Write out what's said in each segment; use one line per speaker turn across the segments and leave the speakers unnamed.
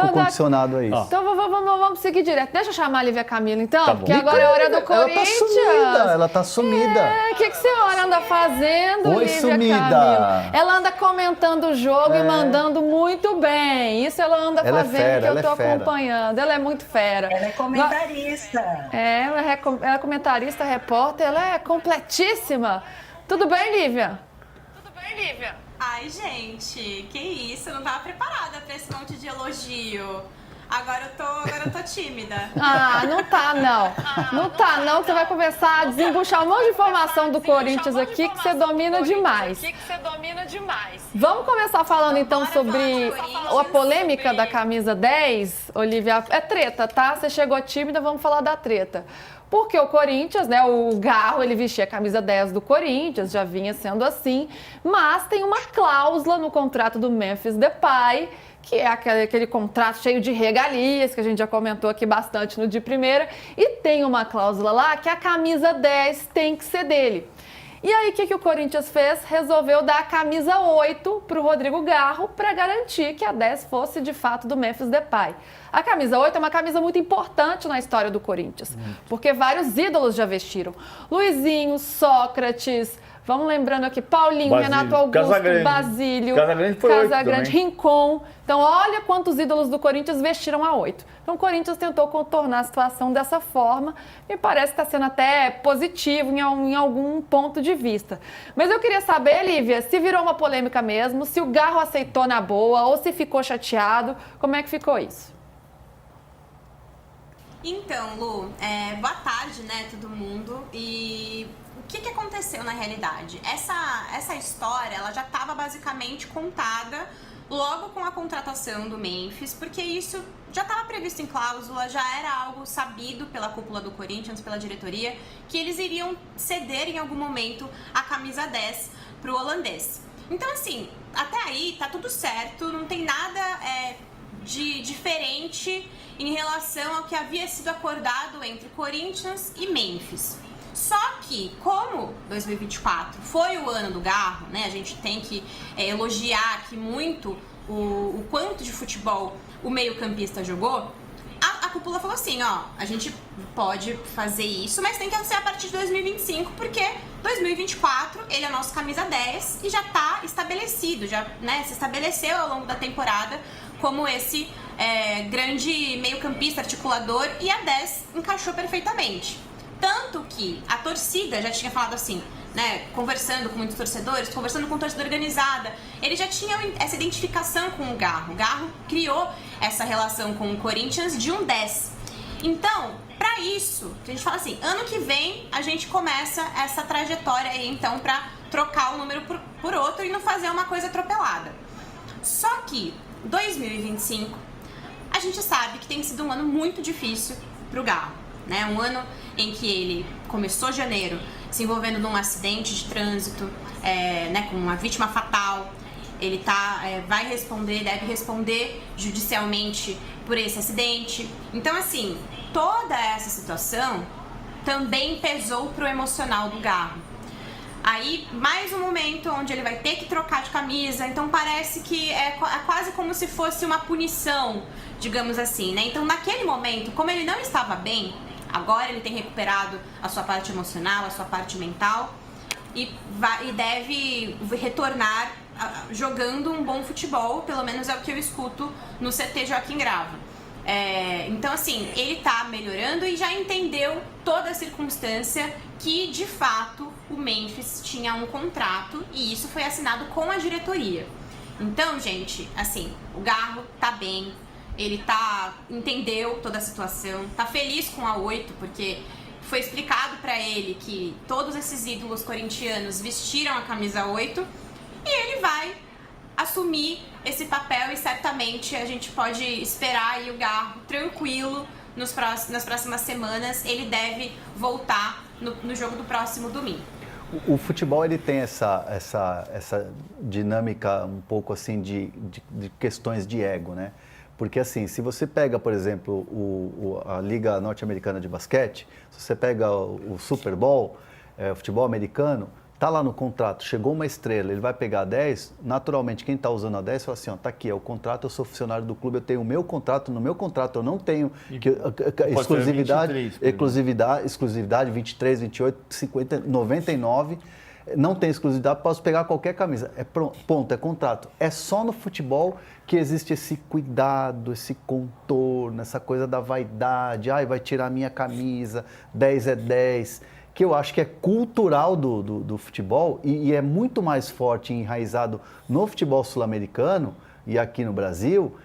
ar-condicionado a isso.
Então vamos seguir direto. Deixa eu chamar a Lívia Camila, então,
Tá
porque agora é a hora do Corinthians.
Ela tá sumida.
O que a senhora anda fazendo,
Oi,
Lívia
sumida.
Camila? Ela anda comentando o jogo e mandando muito bem. Isso ela anda fazendo, que eu tô acompanhando. Ela é muito fera.
Ela é comentarista.
Ela é comentarista, repórter, ela é completíssima. Tudo bem, Lívia?
Ai, gente, que isso? Eu não tava preparada pra esse monte de elogio. Agora eu tô tímida.
Ah, não tá não. Não tá não, que você vai começar a desembuchar um monte de informação do Corinthians aqui que você domina demais. Vamos começar falando então sobre a polêmica da camisa 10, Olivia. É treta, tá? Você chegou tímida, vamos falar da treta. Porque o Corinthians, né, o Garro, ele vestia a camisa 10 do Corinthians, já vinha sendo assim, mas tem uma cláusula no contrato do Memphis Depay, que é aquele contrato cheio de regalias, que a gente já comentou aqui bastante no de primeira, e tem uma cláusula lá que a camisa 10 tem que ser dele. E aí, o que o Corinthians fez? Resolveu dar a camisa 8 para o Rodrigo Garro para garantir que a 10 fosse, de fato, do Memphis Depay. A camisa 8 é uma camisa muito importante na história do Corinthians, porque vários ídolos já vestiram. Luizinho, Sócrates, vamos lembrando aqui, Paulinho,
Basílio,
Renato Augusto,
Casagrande.
Basílio,
Casagrande foi 8 também.
Rincon. Então, olha quantos ídolos do Corinthians vestiram a 8. Então, o Corinthians tentou contornar a situação dessa forma e parece que está sendo até positivo em algum ponto de vista. Mas eu queria saber, Lívia, se virou uma polêmica mesmo, se o Garro aceitou na boa ou se ficou chateado, como é que ficou isso?
Então, Lu, boa tarde, né, todo mundo. E o que aconteceu na realidade? Essa história, ela já estava basicamente contada logo com a contratação do Memphis, porque isso já estava previsto em cláusula, já era algo sabido pela cúpula do Corinthians, pela diretoria, que eles iriam ceder em algum momento a camisa 10 para o holandês. Então, assim, até aí tá tudo certo, não tem nada de diferente em relação ao que havia sido acordado entre Corinthians e Memphis. Só que, como 2024 foi o ano do Garro, né, a gente tem que elogiar aqui muito o quanto de futebol o meio-campista jogou, a cúpula falou assim, ó, a gente pode fazer isso, mas tem que ser a partir de 2025, porque 2024 ele é nosso camisa 10 e já tá estabelecido, já, né, se estabeleceu ao longo da temporada como esse grande meio-campista articulador, e a 10 encaixou perfeitamente. Tanto que a torcida já tinha falado assim, né, conversando com muitos torcedores, conversando com torcida organizada, eles já tinham essa identificação com o Garro. O Garro criou essa relação com o Corinthians de um 10. Então, para isso, a gente fala assim, ano que vem a gente começa essa trajetória aí, então, para trocar o número por outro e não fazer uma coisa atropelada. Só que 2025, a gente sabe que tem sido um ano muito difícil pro Garro, né? Um ano em que ele começou janeiro se envolvendo num acidente de trânsito, né, com uma vítima fatal. Ele deve responder judicialmente por esse acidente. Então, assim, toda essa situação também pesou pro emocional do Garro. Aí, mais um momento onde ele vai ter que trocar de camisa, então parece que é quase como se fosse uma punição, digamos assim, né? Então, naquele momento, como ele não estava bem, agora ele tem recuperado a sua parte emocional, a sua parte mental e deve retornar jogando um bom futebol, pelo menos é o que eu escuto no CT Joaquim Grava. Então, assim, ele tá melhorando e já entendeu toda a circunstância que, de fato, o Memphis tinha um contrato e isso foi assinado com a diretoria. Então, gente, assim, o Garro tá bem, ele entendeu toda a situação, tá feliz com a 8, porque foi explicado pra ele que todos esses ídolos corintianos vestiram a camisa 8 e ele vai assumir esse papel e certamente a gente pode esperar aí o Garro tranquilo nas próximas semanas. Ele deve voltar no jogo do próximo domingo.
O futebol ele tem essa dinâmica um pouco assim de questões de ego, né? Porque assim, se você pega, por exemplo, a Liga Norte-Americana de Basquete, se você pega o Super Bowl, o futebol americano, tá lá no contrato, chegou uma estrela, ele vai pegar 10, naturalmente quem está usando a 10 fala assim, ó, tá aqui, é o contrato, eu sou funcionário do clube, eu tenho o meu contrato, no meu contrato eu não tenho exclusividade 23, 28, 50, 99, não tem exclusividade, posso pegar qualquer camisa. Ponto, é contrato. É só no futebol que existe esse cuidado, esse contorno, essa coisa da vaidade, vai tirar a minha camisa, 10 é 10, que eu acho que é cultural do futebol e é muito mais forte e enraizado no futebol sul-americano e aqui no Brasil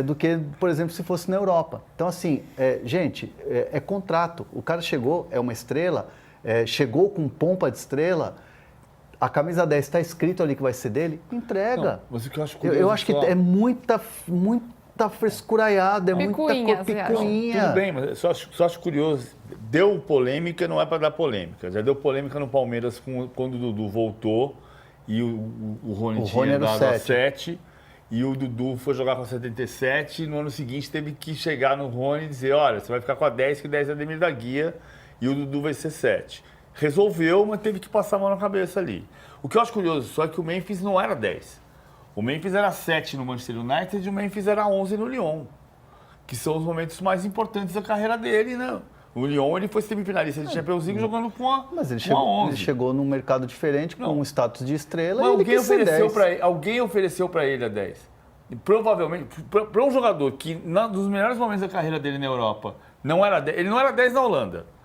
do que, por exemplo, se fosse na Europa. Então, assim, gente, é contrato. O cara chegou, é uma estrela, chegou com pompa de estrela, a camisa 10 está escrito ali que vai ser dele, entrega.
Não, mas o que eu acho curioso,
eu acho que é muita frescuraiada, muita picuinha.
Tudo bem, mas só acho curioso. Deu polêmica, não é para dar polêmica. Já deu polêmica no Palmeiras quando o Dudu voltou e o Rony tinha dado a 7 e o Dudu foi jogar com a 77 e no ano seguinte teve que chegar no Rony e dizer, olha, você vai ficar com a 10, que 10 é Ademir da Guia e o Dudu vai ser 7. Resolveu, mas teve que passar a mão na cabeça ali. O que eu acho curioso só é que o Memphis não era 10. O Memphis era 7 no Manchester United e o Memphis era 11 no Lyon, que são os momentos mais importantes da carreira dele, né? O Lyon, ele foi semifinalista de Champions League jogando com a 11.
Mas ele chegou num mercado diferente, com um status de estrela,
mas
e ele quis ser 10.
Alguém ofereceu para ele a 10. E provavelmente, para um jogador que, nos melhores momentos da carreira dele na Europa, não era 10, ele não era 10 na Holanda.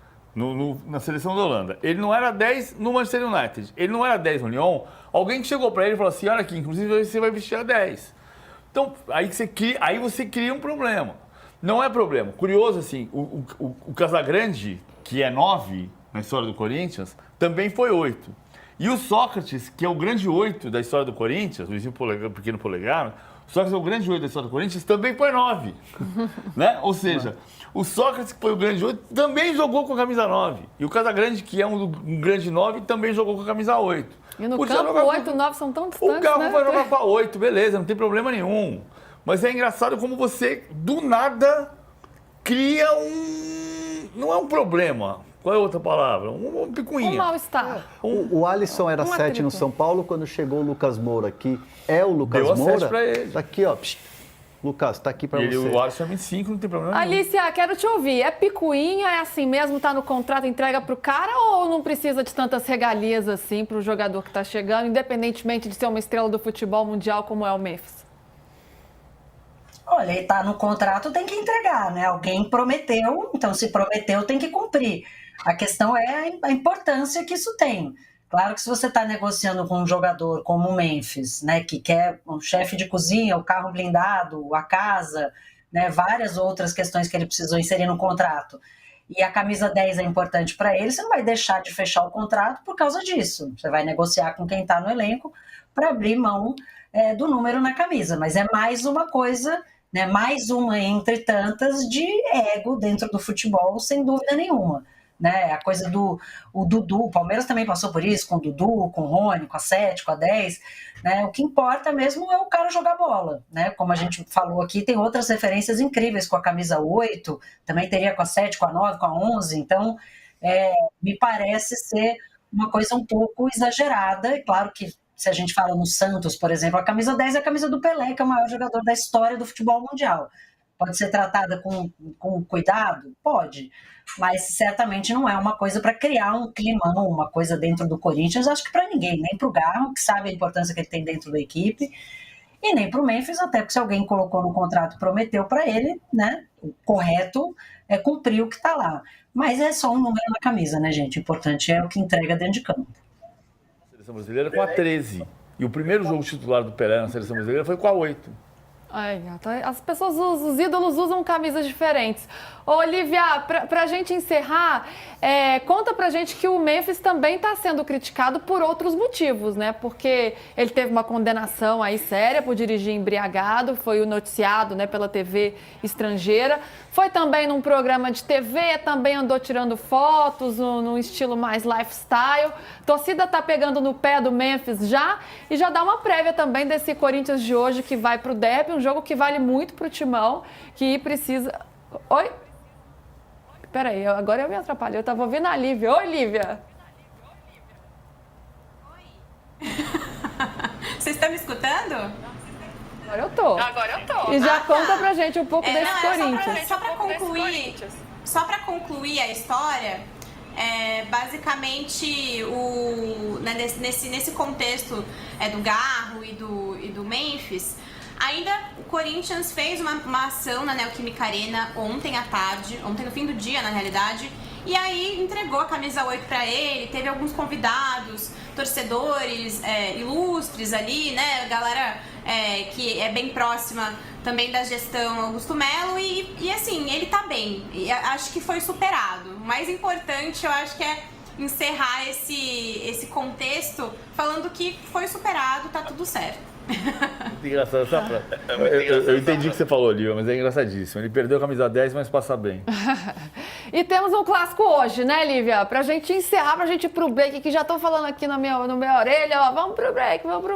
Na seleção da Holanda. Ele não era 10 no Manchester United. Ele não era 10 no Lyon. Alguém que chegou para ele e falou assim, olha aqui, inclusive você vai vestir a 10. Então, aí você cria um problema. Não é problema. Curioso, assim, o Casagrande, que é 9 na história do Corinthians, também foi 8. E o Sócrates, que é o grande 8 da história do Corinthians, o Luizinho Pequeno Polegar, o Sócrates é o grande 8 da história do Corinthians, também foi 9. Né? Ou seja, o Sócrates, que foi o grande 8, também jogou com a camisa 9. E o Casagrande, que é um grande 9, também jogou com a camisa 8.
E no campo, 8 e 9 são tão distantes,
o Galo vai jogar com a 8, beleza, não tem problema nenhum. Mas é engraçado como você, do nada, cria não é um problema. Qual é a outra palavra? Uma picuinha.
Um mal-estar.
O Alisson era 7 no São Paulo, quando chegou o Lucas Moura, que é o Lucas
Moura.
Deu a
7 pra ele.
Tá aqui, ó. Lucas, tá aqui pra você.
O Alisson é 25, não tem problema nenhum.
Alicia, quero te ouvir. É picuinha, é assim mesmo, tá no contrato, entrega pro cara, ou não precisa de tantas regalias assim pro jogador que tá chegando, independentemente de ser uma estrela do futebol mundial como é o Memphis?
Olha, ele tá no contrato, tem que entregar, né? Alguém prometeu, então se prometeu, tem que cumprir. A questão é a importância que isso tem. Claro que se você está negociando com um jogador como o Memphis, né, que quer um chefe de cozinha, o carro blindado, a casa, né, várias outras questões que ele precisou inserir no contrato, e a camisa 10 é importante para ele, você não vai deixar de fechar o contrato por causa disso. Você vai negociar com quem está no elenco para abrir mão do número na camisa. Mas é mais uma coisa, né, mais uma entre tantas de ego dentro do futebol, sem dúvida nenhuma. Né, a coisa do Dudu, o Palmeiras também passou por isso, com o Dudu, com o Rony, com a 7, com a 10, né, o que importa mesmo é o cara jogar bola, né, como a gente falou aqui, tem outras referências incríveis com a camisa 8, também teria com a 7, com a 9, com a 11, então me parece ser uma coisa um pouco exagerada, é claro que se a gente fala no Santos, por exemplo, a camisa 10 é a camisa do Pelé, que é o maior jogador da história do futebol mundial. Pode ser tratada com cuidado? Pode, mas certamente não é uma coisa para criar um climão, uma coisa dentro do Corinthians, acho que para ninguém, nem para o Garro, que sabe a importância que ele tem dentro da equipe, e nem para o Memphis, até porque se alguém colocou no contrato e prometeu para ele, né, o correto é cumprir o que está lá. Mas é só um número na camisa, né, gente? O importante é o que entrega dentro de campo.
A seleção brasileira com a 13, e o primeiro jogo titular do Pelé na seleção brasileira foi com a 8.
As pessoas, os ídolos usam camisas diferentes. Olivia, pra gente encerrar, conta pra gente que o Memphis também está sendo criticado por outros motivos, né? Porque ele teve uma condenação aí séria por dirigir embriagado, foi noticiado, né, pela TV estrangeira. Foi também num programa de TV, também andou tirando fotos num estilo mais lifestyle. A torcida tá pegando no pé do Memphis já, e já dá uma prévia também desse Corinthians de hoje que vai pro derby, um jogo que vale muito pro Timão, que precisa... Oi? Peraí, agora eu me atrapalhei, eu tava ouvindo a Lívia. Oi, Lívia!
me escutando?
Agora eu tô. E já conta pra gente um pouco desse Corinthians.
Só pra concluir a história, basicamente, nesse contexto do Garro e do Memphis, ainda o Corinthians fez uma ação na Neoquímica Arena ontem à tarde, ontem no fim do dia, na realidade, e aí entregou a camisa 8 para ele, teve alguns convidados, torcedores ilustres ali, né, galera que é bem próxima também da gestão Augusto Melo e assim, ele tá bem, e acho que foi superado. O mais importante, eu acho que é encerrar esse contexto falando que foi superado, tá tudo certo.
Engraçado, eu entendi o que você falou, Lívia, mas é engraçadíssimo. Ele perdeu a camisa 10, mas passa bem.
E temos um clássico hoje, né, Lívia? Pra gente encerrar, pra gente ir pro break, que já estão falando aqui na minha orelha, ó, vamos pro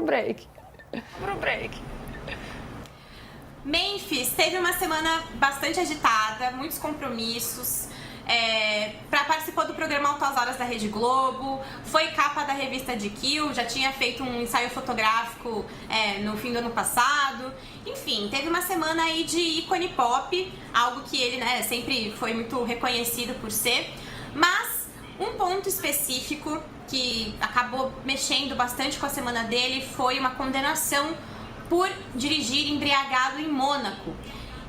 break.
Memphis teve uma semana bastante agitada, muitos compromissos. Participou do programa Altas Horas da Rede Globo, foi capa da revista GQ, já tinha feito um ensaio fotográfico no fim do ano passado. Enfim, teve uma semana aí de ícone pop, algo que ele, né, sempre foi muito reconhecido por ser. Mas um ponto específico que acabou mexendo bastante com a semana dele foi uma condenação por dirigir embriagado em Mônaco.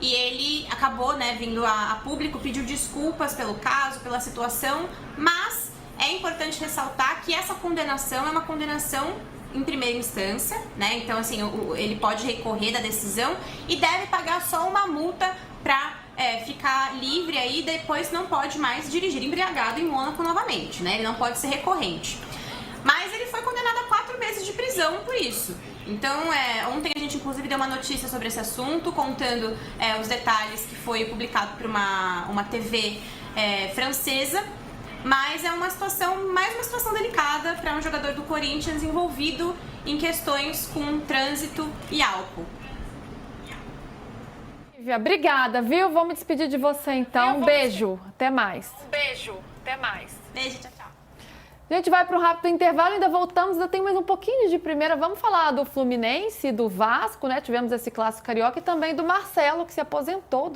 E ele acabou, né, vindo a público, pediu desculpas pelo caso, pela situação, mas é importante ressaltar que essa condenação é uma condenação em primeira instância, né? Então, assim, ele pode recorrer da decisão e deve pagar só uma multa para ficar livre aí, depois não pode mais dirigir embriagado em Mônaco novamente, né? Ele não pode ser recorrente. Mas ele foi condenado a 4 meses de prisão por isso. Então, ontem a gente inclusive deu uma notícia sobre esse assunto, contando os detalhes que foi publicado por uma TV francesa. Mas é mais uma situação delicada para um jogador do Corinthians envolvido em questões com trânsito e álcool.
Lívia, obrigada, viu? Vou me despedir de você então. Beijo, até mais.
Beijo, tchau, tchau.
A gente vai para um rápido intervalo, ainda voltamos, ainda tem mais um pouquinho de primeira. Vamos falar do Fluminense, do Vasco, né? Tivemos esse clássico carioca e também do Marcelo, que se aposentou dos